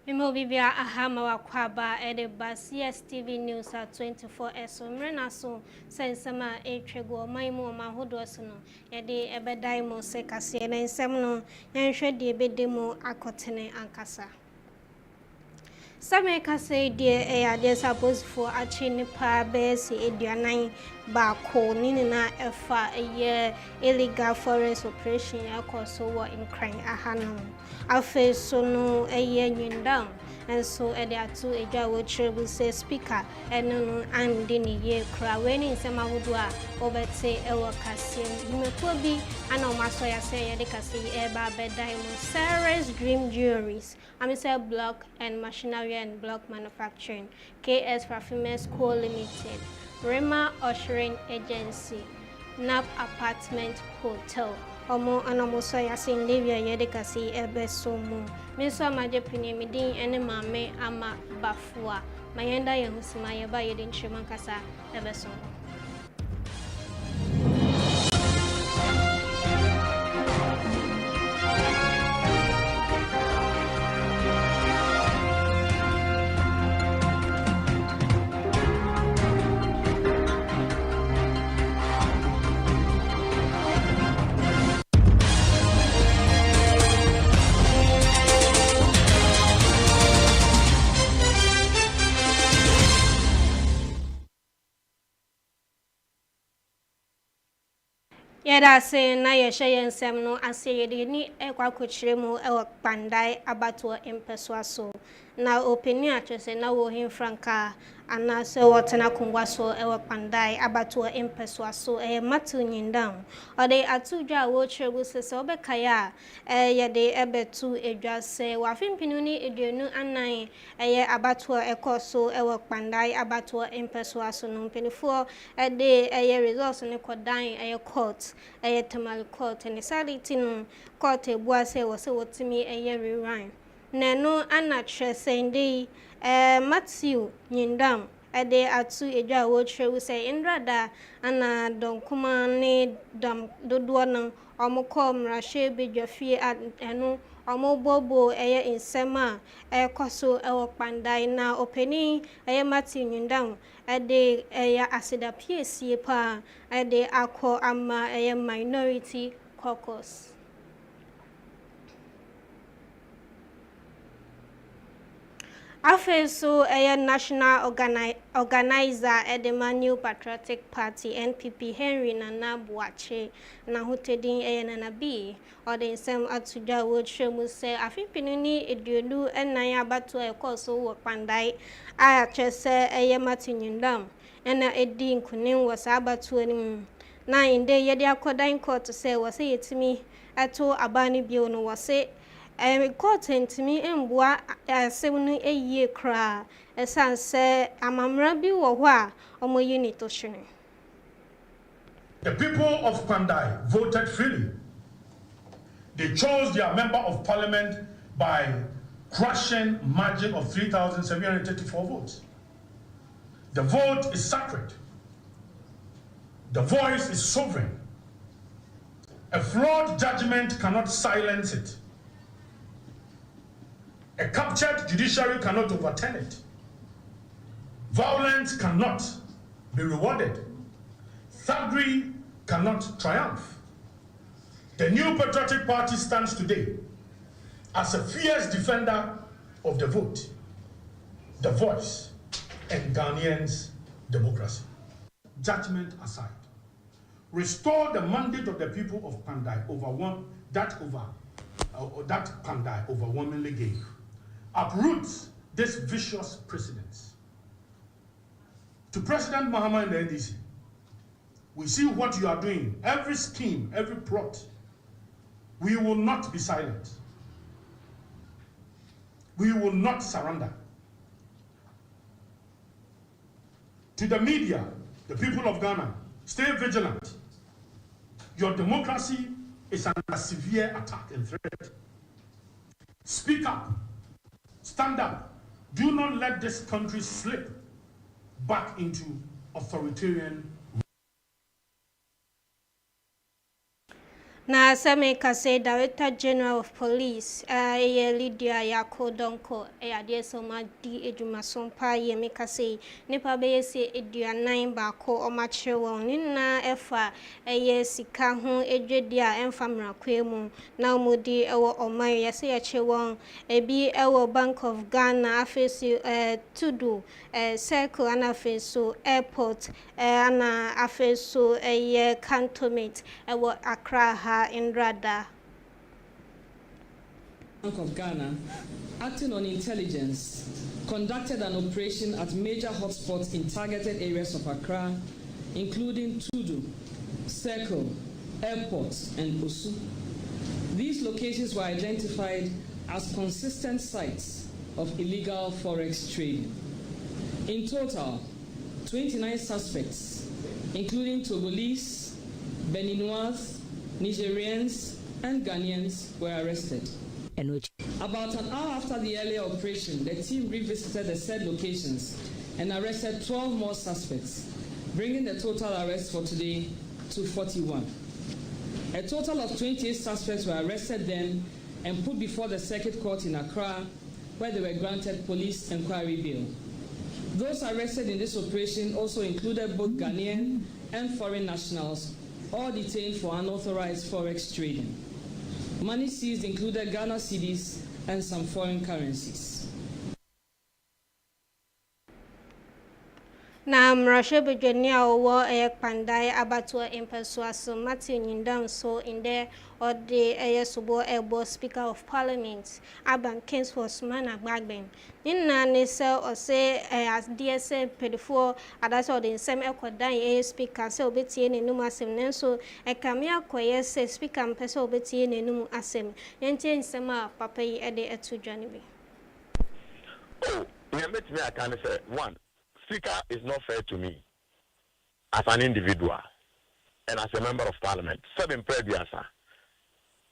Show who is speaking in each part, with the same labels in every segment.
Speaker 1: Mimo bibia ahama wakwaba edeba Cstv news at 24 eso mrena so sensema etwego maimu mahodo so no yede ebedai mo se kase na nsem no yanhwe de ebedemu akotene ankasa Some kase de ade suppose for achi nipa besi eduanan ba ko ninina efa illegal forest operation yakoso wo in crime ahano afa so no nyindam and so e dey atu eja wo treble say speaker eno no ande ne ye kra we ni nsema hudu a obete e wo kase nimeko bi ana o maso ya say ye de kase e ba bedai mo Sarah's Dream Jewelries Amisel Block and Machinery and Block Manufacturing KS Parfumers Co Limited Rema Ushering Agency NAP Apartment Hotel Omo anamoso ya sin Livia yedekasi ebe somu minso amaje pini midin ene mame ama bafua mayenda yehusima yeba yedin chimankasa ebe somu Yeda say na yehye yensem no ase yede ni ekwakochire mu ewo pandai abato empeswa so na opini atwese na wo hin franka ana se wotena kongwa so ewo pandai abato empeswa so matu nyindam ode atudwa wo chirebu se obekaya yede ebetu edwa se wafimpinu ni eduenu anan abato ekoso ewo pandai abato empeswa so no mpinifo de results ne kodan court Tamal court and sality no court ebuase was wotimi rerun nano anatre sende Matthew nyindam ade atu edwa wo trewu say indrada ana donkuma ne dam dodo no omko mrahye bedwafie anu omobobo insema koso ewo pandai na openi Matthew nyindam ade asida piesie pa ade akọ ama minority caucus Afeso national organizer edema New Patriotic Party NPP Henry Nana Buache na hotedin Nana B or the same atuja wo tremu se afipinu ni eduelu enan abato ekoso wo pandai a chese matinyindam ena edi nkunin wasa abato ni na inde yede akodan court se wase yetimi ato abani bio no wase court ntimi embua asemu eyie kra esanse amamra bi wo ho a omoyi ni to hwene.
Speaker 2: The people of Pandai voted freely. They chose their member of parliament by crushing margin of 3,734 votes. The vote is sacred. The voice is sovereign. A flawed judgment cannot silence it. A captured judiciary cannot overturn it. Violence cannot be rewarded. Thuggery cannot triumph. The New Patriotic Party stands today as a fierce defender of the vote, the voice, and Ghanaians' democracy. Judgment aside, restore the mandate of the people of Pandai that Pandai overwhelmingly gave. Uproot this vicious precedence. To President Mahama and the NDC, we see what you are doing. Every scheme, every plot, we will not be silent. We will not surrender. To the media, the people of Ghana, stay vigilant. Your democracy is under severe attack and threat. Speak up. Stand up. Do not let this country slip back into authoritarian.
Speaker 1: Na Sameka say Director General of Police, Lydia Yako Donko, dear Soma di Edumason Pa Yemeka say, Nipa be say Edia 9 bako or mature Nina Efa, Sika hon Edredia and Famra Quemu, now Moody Ewo or Maya say a chewon, be Ewo Bank of Ghana, Afesu Tudu, Circle and Afesu Airport, Anna Afesu a cantonment, Ewo Accra. In Rada.
Speaker 3: Bank of Ghana, acting on intelligence, conducted an operation at major hotspots in targeted areas of Accra, including Tudu, Circle, Airport, and Osu. These locations were identified as consistent sites of illegal forex trading. In total, 29 suspects, including Togolese, Beninois, Nigerians and Ghanaians were arrested. About an hour after the earlier operation, the team revisited the said locations and arrested 12 more suspects, bringing the total arrests for today to 41. A total of 28 suspects were arrested then and put before the circuit court in Accra, where they were granted police inquiry bail. Those arrested in this operation also included both Ghanaian and foreign nationals, all detained for unauthorized forex trading. Money seized included Ghana cedis and some foreign currencies.
Speaker 1: Na mrashe bejenia owo pandai abatwa impeswaso Martin Yindam so in there or the subo ebo Speaker of Parliament Aban Kingsford Man Bagben Nina Nisa or say as DSA pedifo adas or the same ekwadan speaker say obeti ne num asem nenso ekamia koye say speaker mpese obeti ne num asem yente nsema papa yi ede etudwane bi.
Speaker 4: Oh, me I can say one. Speaker is not fair to me as an individual and as a member of parliament. Seven previasa.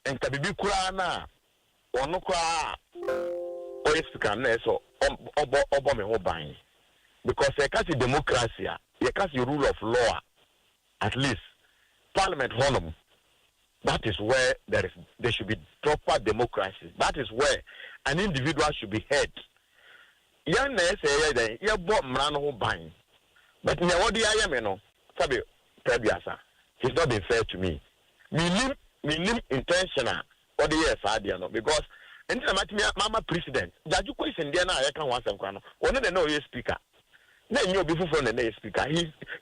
Speaker 4: And Kabibi Kurana or no kra or speaker so obo me ho ban. Because you can see democracy, you can see rule of law, at least parliament honum. That is where there should be proper democracy. That is where an individual should be heard. Young nurse say you bought man who buying. But now what do I am no? Sabi prebiasa. He's not been fair to me. Me intentional or the yes idea no because until mama president. Judge question there now I can want some kwano. One of the no speaker. Then you before from the speaker.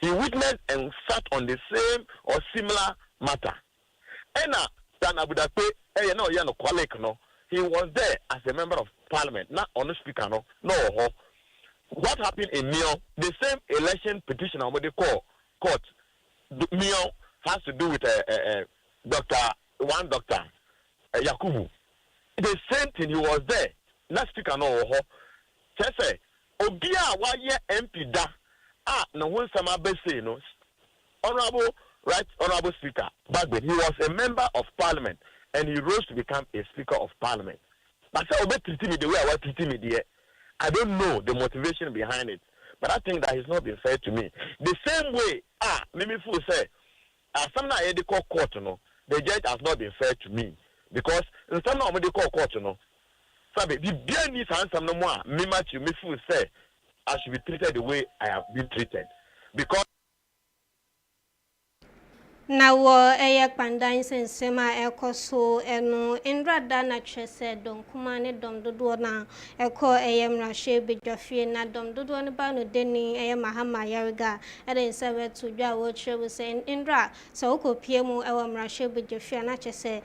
Speaker 4: He witnessed and sat on the same or similar matter. And Dan Abudape, you know colleague no. He was there as a member of parliament, not on the speaker. No. What happened in Mio? The same election petition on what they call court. Mio has to do with doctor Yakubu. The same thing. He was there. Not speaker no. Just say, Obia wa ye MP da. No one sama bese no. Honorable Speaker. Back then he was a member of parliament. And he rose to become a Speaker of Parliament. But I will treat me the way I was treating me there. I don't know the motivation behind it. But I think that he's not been fair to me. The same way, Mimi Fu say, some I had the court, the judge has not been fair to me. Because in some of the court, Sabi, the beer needs handsome no more. Mimi Fu say, I should be treated the way I have been treated. Because
Speaker 1: Na wo pandan sensema ekoso eno indrada na chese don kuma ne dom dodo na eko mrashe bedwafie na dom dodo ne ba no deni mahama yariga ede nsewe tudwa wo trebu se indra se okopie mu mrashe bedwafie na chese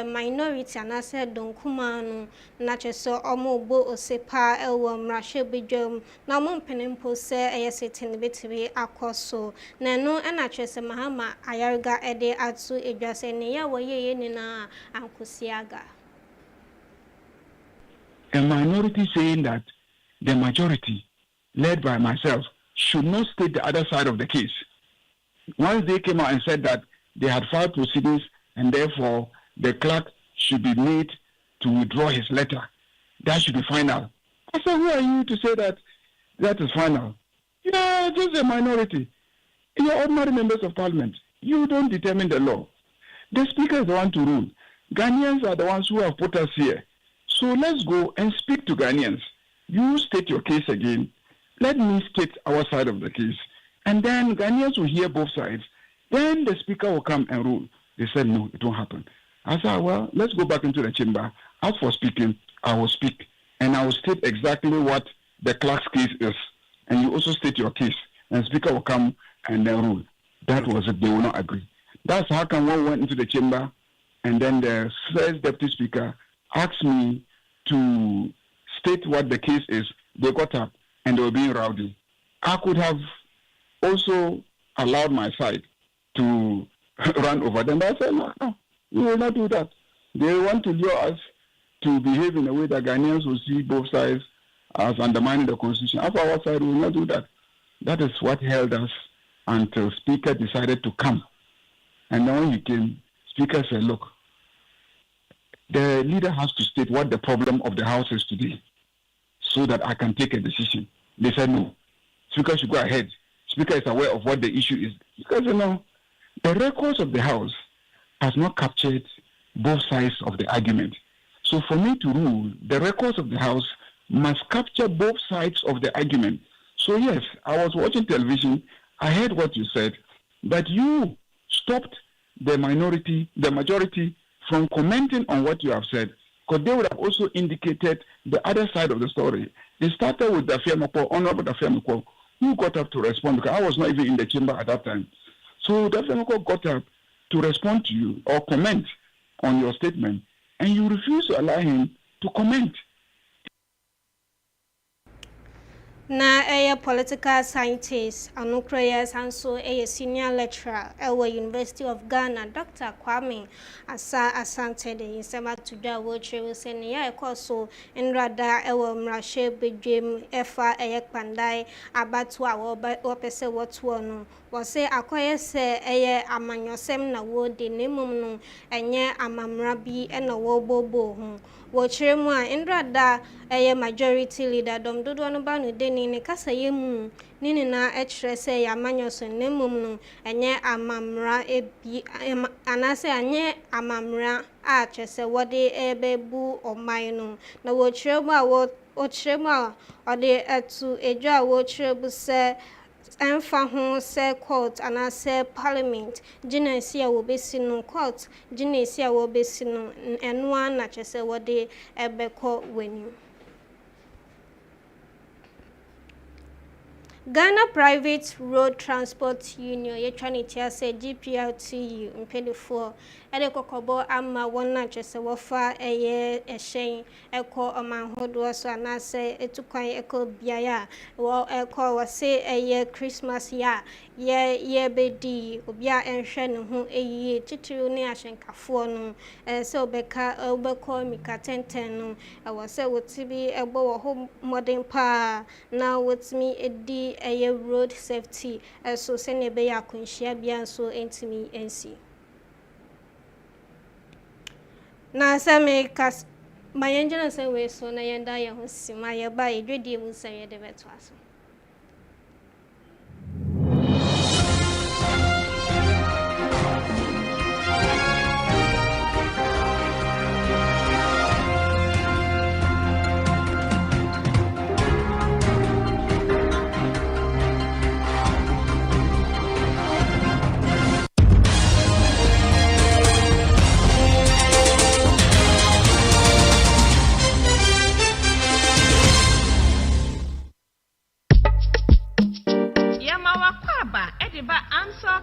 Speaker 1: minority anase don kuma no na chese omo bo osepa mrashe bedwam na mo mpenempo se setin betibi akoso na no na chese mahama Yarga ede atu ejase ya woyeye ni na ankusiaga.
Speaker 5: A minority saying that the majority, led by myself, should not state the other side of the case. Once they came out and said that they had filed proceedings and therefore the clerk should be made to withdraw his letter, that should be final. I said, who are you to say that that is final? Yeah, just a minority. You're ordinary members of parliament. You don't determine the law. The speaker is the one to rule. Ghanaians are the ones who have put us here. So let's go and speak to Ghanaians. You state your case again. Let me state our side of the case. And then Ghanaians will hear both sides. Then the speaker will come and rule. They said, no, it won't happen. I said, well, let's go back into the chamber. As for speaking, I will speak. And I will state exactly what the clerk's case is. And you also state your case. And the speaker will come and then rule. That was it. They will not agree. That's how come one went into the chamber. And then the first deputy speaker asked me to state what the case is. They got up and they were being rowdy. I could have also allowed my side to run over them. But I said, no, we will not do that. They want to lure us to behave in a way that Ghanaians will see both sides as undermining the constitution. As our side, we will not do that. That is what held us until Speaker decided to come. And then when he came, Speaker said, look, the leader has to state what the problem of the House is today so that I can take a decision. They said, no. Speaker should go ahead. Speaker is aware of what the issue is. Because, the records of the House has not captured both sides of the argument. So for me to rule, the records of the House must capture both sides of the argument. So yes, I was watching television. I heard what you said, but you stopped the majority from commenting on what you have said, because they would have also indicated the other side of the story. It started with Honorable Dafiamako, who got up to respond, because I was not even in the chamber at that time. So Dafiamako got up to respond to you or comment on your statement, and you refused to allow him to comment.
Speaker 1: Na a political scientist, Anukreyas, and so a senior lecturer at the University of Ghana, Dr. Kwame Asante, in Sema to da which was saying, yeah, so in Rada, Ewa Mrashe, Bejim, Efa, Ayak Pandai, Abatwa, or Pese, what's one. Was say, acquire say, amanyosem na wo de nemum, and ye amamrabi and a wobo. Watchemwa Indrada a majority leader dom do one banu deni ne kasa yemu nini na say amanyoso nemum and ye amamra ebi anase anye amamra a chese wode ebebu or mino na watchemwa or de etu eja watchebu se Enfa ho say court and I say parliament Genesia will be seen court Genesia will be seen and one natural say what they ever call winning. Ghana Private Road Transport Union, ye trying to say GPRTU in 24. Ede kokobo ama wana chese wafa eye eshen eko amanhodo so anase etukwan eko biaya wo eko wase eye Christmas ya ye bedi obia enhwe ne ho eyiye titiru ne ahyenkafo no se obeko mika tenten no wase wotibi ebo wo ho modern pa na wotimi edi eye road safety so se ne be ya kunhia bia so entimi ensi na same kas my engine say we so na yenda ye ho sima ye ba ye dwedie mu say ye de beto aso.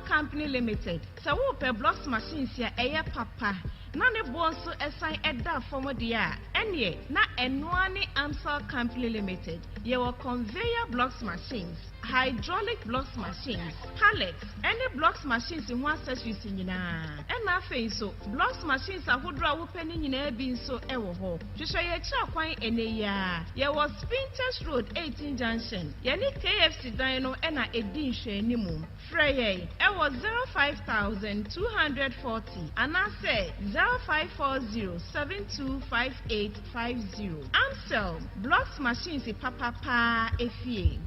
Speaker 6: Company Limited. So we per blocks machines here eye papa. Na ne bonso esan eda formo dia. Enye na enwani Amsal Company Limited. Ye were conveyor blocks machines, hydraulic blocks machines, pallets, any blocks machines in one accessories nyina. Na afei so blocks machines ahodro a wo pani nyina bi nso ewo ho. Hwehwe ye kira kwan ene ya. Ye was Spinters Road 18 Junction. Ye ni KFC dan no na edi nhwe animu. Freye ewo 05240 and I say 0540725850. Amsel blocks machines papa efie.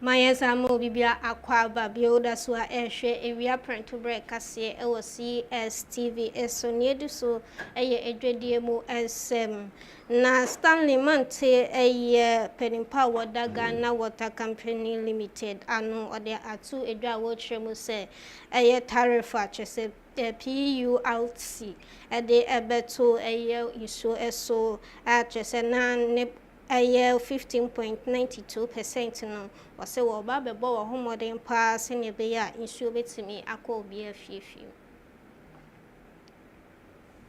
Speaker 1: Mayesa mo bibia akwaba bioda so a ehwe ewia print break ase e wo Cstv eso nedu so eye edwedie mu ensem na Stanley Mante eye penimpa wodaga na water company limited ano ode atu edwa wo tremu se eye tariff a chese PULC ede ebeto eye iso eso a chese na ne aye 15.92% no wase wo ba bebo wo homoden pa se ne be ya insuo betimi akọ obi afiefi.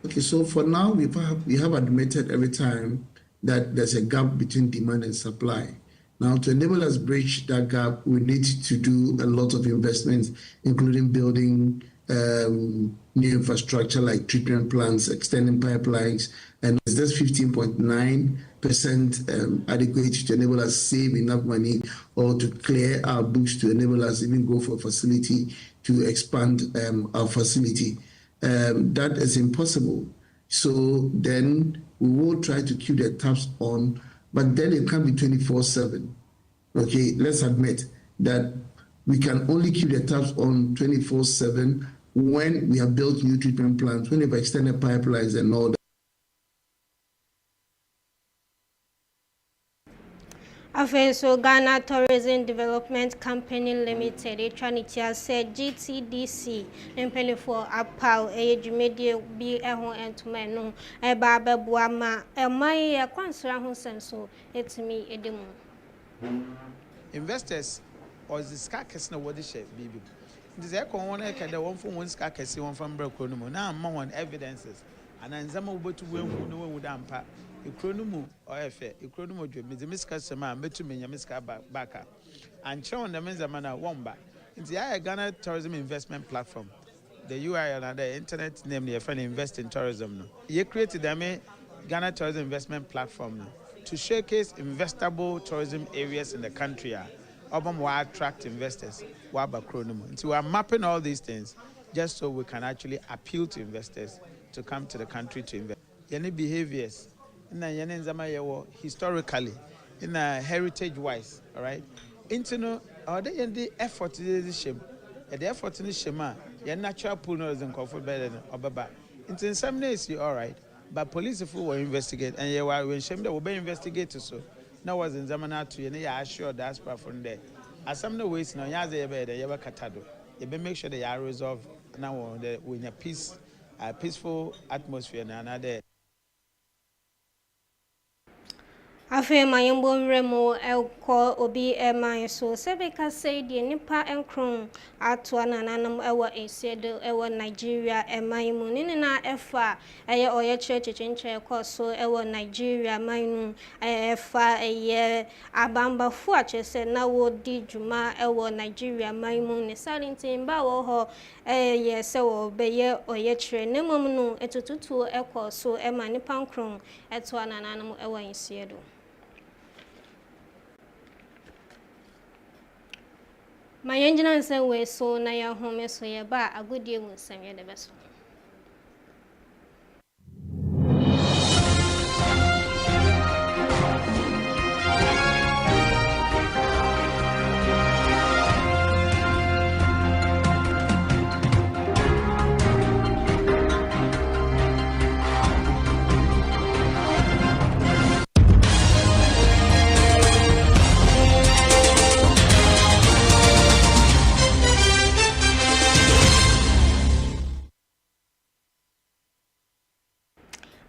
Speaker 7: Okay, so for now we have admitted every time that there's a gap between demand and supply. Now, to enable us bridge that gap, we need to do a lot of investments, including building new infrastructure like treatment plants, extending pipelines, and is this 15.9% adequate to enable us save enough money or to clear our books to enable us even go for a facility to expand our facility? That is impossible. So then we will try to keep the taps on, but then it can't be 24/7. Okay, let's admit that we can only keep the taps on 24/7 when we have built new treatment plants, when we've extended pipelines and all that.
Speaker 1: So Ghana Tourism Development Company Limited, Etranity said GTDC, and for Apau, age media be a home and to men, a barber boama, a my concern who sent so it's me a demo.
Speaker 8: Investors or the scarcity of what the chef baby. This echo one can the one from one scarcity one from Broconomo. Now, more evidences, and then some over to win who know would unpack. Ikronumu or efe ikronumu dwe me miss customer metumi nya miska baka and show on the men's manner womba nti ya Ghana Tourism Investment Platform the URL and the internet name the friend invest in tourism no ye created them Ghana Tourism Investment Platform no to showcase investable tourism areas in the country obam will attract investors wa ba kronumu nti we are mapping all these things just so we can actually appeal to investors to come to the country to invest any behaviors historically in a heritage wise, all right. Into or the effort is shame. The effort in the shema, your natural pool knows and comfort better than Obaba. In some days, you all right, but police if we will investigate and you are when shame that will be investigated. So now was in Zamana to you, I assure that's from there. As some no ways no yaze bed, you ever catado. You be make sure they are resolved now in a peaceful atmosphere and another.
Speaker 1: Afe mayembo remo elko obi eman so sebeka say die nipa enkron atwa nananam ewo esedo ewo Nigeria eman mu ni na efa eye oye chechechenche so ewo Nigeria manu efa eye abamba fu achese na wo di juma ewo Nigeria manu ne salintin ba wo ho eye se wo beye oye chere ne mom no etututu ekọ so eman nipa enkron etwa nananam ewo esedo. My engineer said we so na ya home so ya ba agudie mu nsem ye de beso.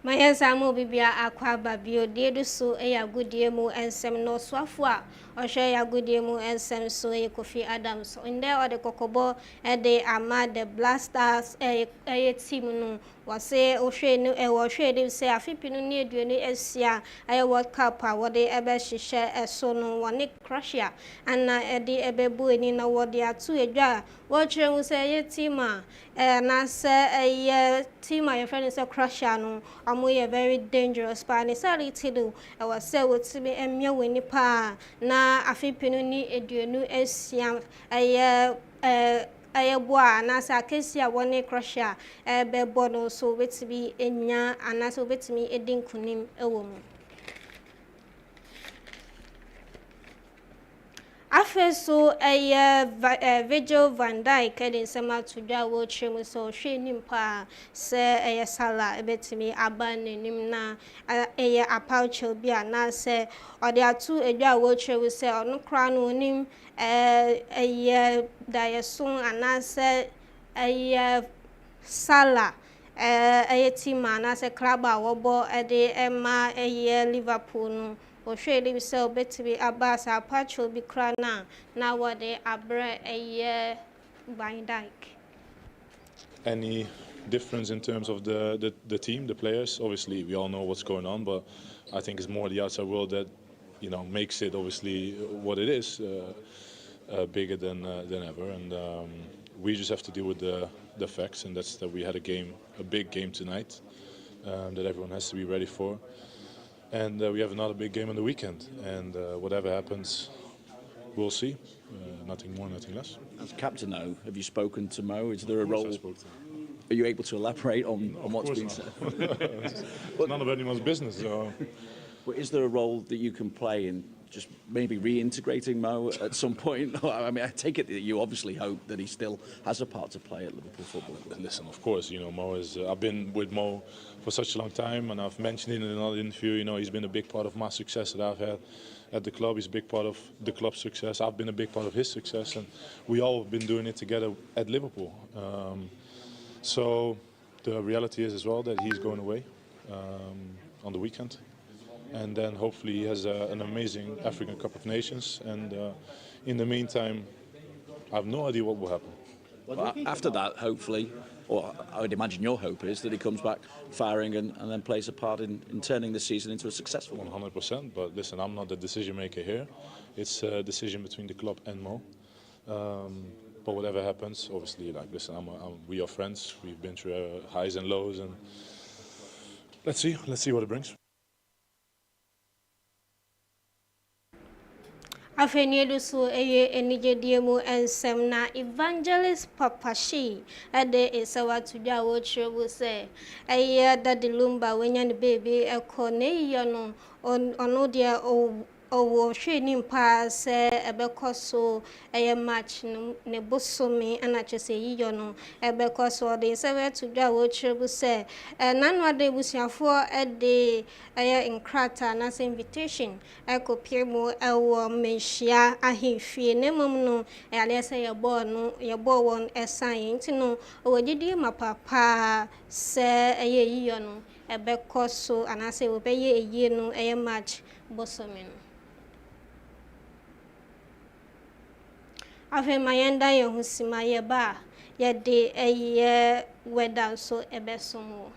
Speaker 1: Mayesa mo bibia akwaba bio dedu so eya gudie mu ensem no swafo a ohwe ya gudie mu ensem so e Kofi Adams inde ode kokobo ede ama the Blasters team no wase ohwe no ohwe de se afipinu ne aduonu asia aye World Cup a wode ebe hihye eso no wone Croatia ana ede ebebu eni na wode atu edwa wo kire se ye team a na se team a your friend say Croatia no amoye very dangerous pa ni sality do e was say wotimi emye weni pa na afipinu ni aduonu asia ayeboa na sa kesi a wone Croatia bebo no so wetimi enya ana so wetimi edinkunim ewo mu Afe so Virgil van Dijk in sema to dwa wo twem so hwe nimpa se sala ebetimi aban nim na apaucho bia na se ode atu edwa wo twem se ono kra no nim dayeson anase sala tima na se club a wobo de ema Liverpool no o hwele bi se obetimi abasa apacho bi kra na wode abre Van Dijk.
Speaker 9: Any difference in terms of the team, the players? Obviously we all know what's going on, but I think it's more the outside world that makes it obviously what it is, bigger than ever, and we just have to deal with the facts, and that's that we had a big game tonight, that everyone has to be ready for. And we have another big game on the weekend, and whatever happens, we'll see. Nothing more, nothing less.
Speaker 10: As captain, though, have you spoken to Mo? Is there a role? Are you able to elaborate on what's been said?
Speaker 9: It's none of anyone's business. So.
Speaker 10: But is there a role that you can play in just maybe reintegrating Mo at some point? I mean, I take it that you obviously hope that he still has a part to play at Liverpool Football Club.
Speaker 9: Listen, of course, Mo is. I've been with Mo for such a long time, and I've mentioned it in another interview. He's been a big part of my success that I've had at the club. He's a big part of the club's success. I've been a big part of his success, and we all have been doing it together at Liverpool. So the reality is as well that he's going away on the weekend. And then hopefully he has an amazing African Cup of Nations. And in the meantime, I have no idea what will happen.
Speaker 10: Well, after that, hopefully, or I would imagine your hope is that he comes back firing and then plays a part in turning the season into a successful one.
Speaker 9: 100%. But listen, I'm not the decision maker here. It's a decision between the club and Mo. But whatever happens, obviously, listen, we are friends. We've been through highs and lows, and let's see what it brings.
Speaker 1: Afenyedu so enijediemu ensem na Evangelist Papashi ade esawa tudwa wo chrebu se daddy lumba wenya ne baby ekone no ono dia owo hwe nimpa se ebekoso match ne bosomi ana chese yiyo no ebekoso de se tudwa wo chrebu se nanu ade busiafo ede inkrata na se invitation ekopie mu ewo menhia ahemfie ne mum no ale se yebo won esan nti no owogidi mapapa se yiyo no ebekoso ana se obeye eyi no match bosomi no afi mayenda yehusima yeba yede weather so ebesomo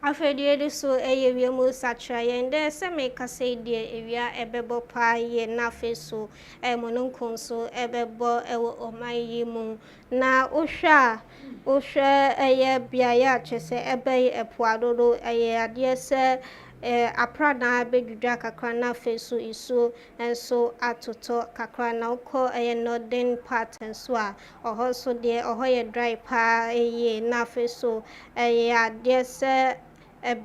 Speaker 1: afedie so wiemu satra yende se make say die ewia ebebo pa ye na feso mononkon so ebebo ewo omayi mu na ohwa bia ya chese ebe epoadodo ade se aprana bedudwa kakra na feso iso enso atoto kakra na uko northern part enso a oho so de oho ye dry pa na feso ade se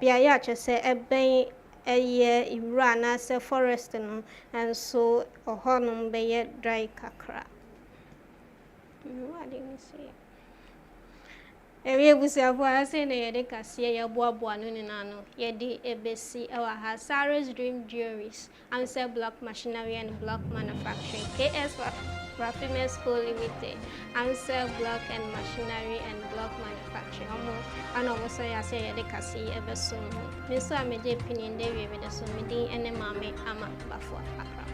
Speaker 1: bia ya chese eben iwura na se forest no enso oho no be dry kakra what did you say busiafo ase na yede kase ye boaboa no ninano yede ebesi ewa ha Sarah's Dream Jewelries Answer Block Machinery and Block Manufacturing KS Raffiman School Limited Answer Block and Machinery and Block Manufacturing ana omo say ase yede kase ebeso me so amede pininde we de so medin ene mame ama bafo akra